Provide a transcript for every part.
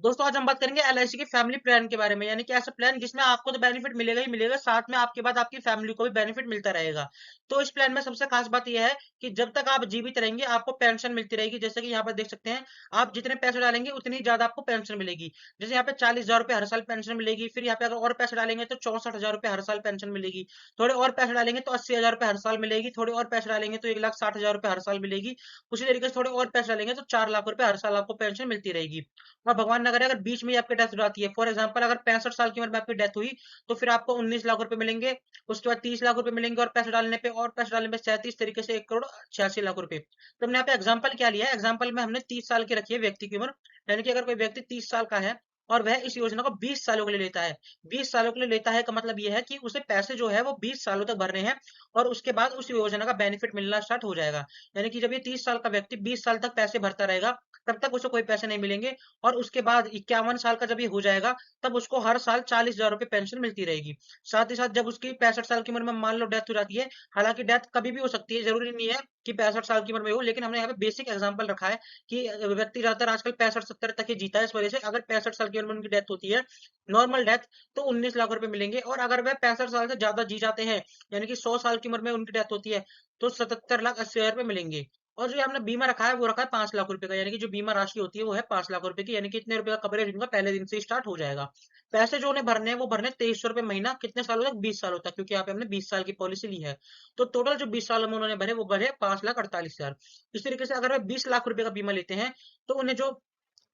दोस्तों आज हम बात करेंगे एलआईसी के फैमिली प्लान के बारे में, यानी कि ऐसा प्लान जिसमें आपको तो बेनिफिट मिलेगा ही मिलेगा, साथ में आपके बाद आपकी फैमिली को भी बेनिफिट मिलता रहेगा। तो इस प्लान में सबसे खास बात यह है कि जब तक आप जीवित रहेंगे आपको पेंशन मिलती रहेगी। जैसे कि यहाँ पर देख सकते हैं, आप जितने पैसे डालेंगे उतनी ज्यादा आपको पेंशन मिलेगी। जैसे यहाँ पे 40,000 रुपये हर साल पेंशन मिलेगी, फिर यहाँ पे अगर और पैसे डालेंगे तो 64,000 रुपये हर साल पेंशन मिलेगी। थोड़े और पैसे डालेंगे तो 80,000 रुपये हर साल मिलेगी, थोड़े और पैसे डालेंगे तो 1,60,000 रुपये हर साल मिलेगी। उसी तरीके से थोड़े और पैसे डालेंगे तो 4 लाख रुपए हर साल आपको पेंशन मिलती रहेगी। और भगवान ना करे अगर बीच में ही आपकी डेथ हो जाती है, फॉर एग्जाम्पल अगर 65 साल की उम्र में आपकी डेथ हुई, तो फिर आपको 19 लाख रुपए मिलेंगे। उसके बाद 30 लाख रुपए मिलेंगे, और पैसे डालने पे 37 तरीके से 1,86,00,000 रुपए। तो हमने यहाँ पे एग्जाम्पल क्या लिया है, एग्जाम्पल में हमने 30 साल की रखी है व्यक्ति की उम्र। यानी कि अगर कोई व्यक्ति 30 साल का है और वह इस योजना को 20 सालों के लिए लेता है, 20 सालों के लिए लेता है का मतलब यह है कि उसे पैसे जो है वो 20 सालों तक भरने हैं, और उसके बाद उस योजना का बेनिफिट मिलना स्टार्ट हो जाएगा। यानी कि जब ये 30 साल का व्यक्ति 20 साल तक पैसे भरता रहेगा, तब तक उसे कोई पैसे नहीं मिलेंगे। और उसके बाद 51 साल का जब ये हो जाएगा, तब उसको हर साल 40,000 रुपए पेंशन मिलती रहेगी। साथ ही साथ जब उसकी 65 साल की उम्र में मान लो डेथ हो जाती है, हालांकि डेथ कभी भी हो सकती है, जरूरी नहीं है कि 65 साल की उम्र में हो, लेकिन हमने यहाँ पे बेसिक एग्जांपल रखा है कि व्यक्ति ज्यादातर आजकल 65-70 तक ही जीता है। इस वजह से अगर 65 साल की उम्र में उनकी डेथ होती है, नॉर्मल डेथ, तो 19 लाख रुपए मिलेंगे। और अगर वह 65 साल से ज्यादा जी जाते हैं, यानी कि 100 साल की उम्र में उनकी डेथ होती है, तो 77,80,000 रुपए मिलेंगे। और जो हमने बीमा रखा है वो रखा है 5 लाख रुपए का, यानी कि जो बीमा राशि होती है वो है 5 लाख रुपए की, यानी कि इतने रुपए का कवरेज उनका पहले दिन से ही स्टार्ट हो जाएगा। पैसे जो उन्हें भरने हैं वो भरने 2300 रुपए महीना, कितने सालों तक? 20 सालों तक, क्योंकि यहाँ पे हमने 20 साल की पॉलिसी ली है। तो टोटल जो 20 सालों में उन्होंने भरे वो भरे 5,48,000। इस तरीके से अगर वे 20 लाख रुपए का बीमा लेते हैं, तो उन्हें जो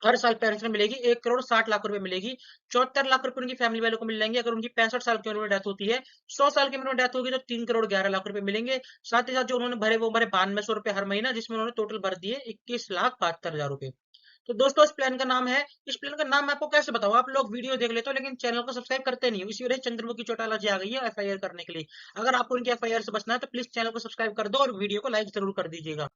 हर साल पेंशन मिलेगी 1,60,00,000 रुपए मिलेगी। 74 लाख रुपए उनकी फैमिली वालों को मिल जाएंगे अगर उनकी 65 साल की उम्र में डेथ होती है। 100 साल की उम्र में डेथ होगी तो 3,11,00,000 रुपए मिलेंगे। साथ ही साथ जो उन्होंने भरे वो भरे 9200 रुपए हर महीना, जिसमें उन्होंने टोटल भर दिए 21,72,000 रुपए। तो दोस्तों इस प्लान का नाम है, इस प्लान का नाम मैं आपको कैसे बताऊं, आप लोग वीडियो देख लेते हो लेकिन चैनल को सब्सक्राइब करते नहीं हो। इसी वजह से चंद्रमुखी चौटाला जी आ गई है एफआईआर करने के लिए। अगर आपको उनकी एफआईआर से बचना है तो प्लीज चैनल को सब्सक्राइब कर दो और वीडियो को लाइक जरूर कर दीजिएगा।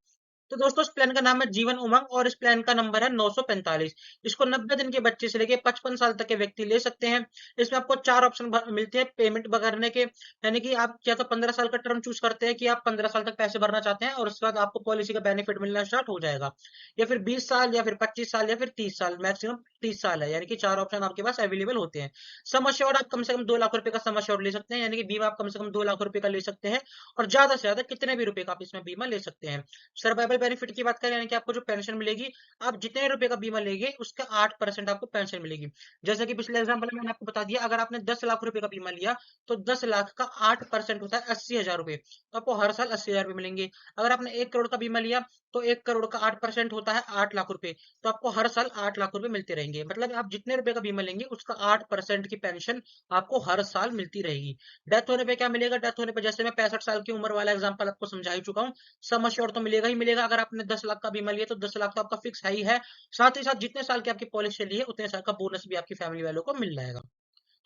तो दोस्तों इस प्लान का नाम है जीवन उमंग, और इस प्लान का नंबर है 945। इसको 90 दिन के बच्चे से लेके 55 साल तक के व्यक्ति ले सकते हैं। इसमें आपको 4 ऑप्शन मिलते हैं पेमेंट करने के, यानी कि आप या तो 15 साल का टर्म चूज करते हैं कि आप 15 साल तक पैसे भरना चाहते हैं और उसके बाद आपको पॉलिसी का बेनिफिट मिलना स्टार्ट हो जाएगा, या फिर 20 साल, या फिर 25 साल, या फिर 30 साल, मैक्सिमम 30 साल है, यानी कि 4 ऑप्शन आपके पास अवेलेबल होते हैं। सम अश्योर्ड आप कम से कम 2 लाख रुपए का सम अश्योर्ड ले सकते हैं, यानी कि बीमा आप कम से कम 2 लाख रुपए का ले सकते हैं। और ज्यादा से ज्यादा कितने भी रुपए का आप इसमें बीमा ले सकते हैं। सर्वाइवल बेनिफिट की बात करें, यानी कि आपको जो पेंशन मिलेगी, आप जितने रुपए का बीमा लेंगे उसका 8% आपको पेंशन मिलेगी। जैसे कि पिछले एग्जाम्पल में मैंने आपको बता दिया, अगर आपने 10 लाख रुपए का बीमा लिया, तो 10 लाख का 8% होता है 80,000 रुपए, तो आपको हर साल 80,000 रुपए मिलेंगे। अगर आपने 1 करोड़ का बीमा लिया, तो 1 करोड़ का 8% होता है 8 लाख रुपए, तो आपको हर साल 8 लाख रुपए मिलते रहेंगे। मतलब आप जितने रुपए का बीमा लेंगे उसका 8% की पेंशन आपको हर साल मिलती रहेगी। डेथ होने पे क्या मिलेगा? डेथ होने पे जैसे मैं 65 साल की उम्र वाला एग्जाम्पल आपको समझा ही चुका हूँ, सम अश्योर्ड तो मिलेगा ही मिलेगा। अगर आपने 10 लाख का बीमा लिया तो 10 लाख तो आपका फिक्स है ही है। साथ ही साथ जितने साल की आपकी पॉलिसी ली है उतने साल का बोनस भी आपकी फैमिली वालों को मिल जाएगा।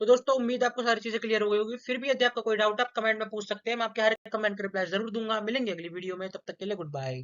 तो दोस्तों उम्मीद है आपको सारी चीजें क्लियर हो गई होगी। फिर भी यदि आपका कोई डाउट आप कमेंट में पूछ सकते हैं, मैं आपके हर एक कमेंट का रिप्लाई जरूर दूंगा। मिलेंगे अगली वीडियो में, तब तक के लिए गुड बाय।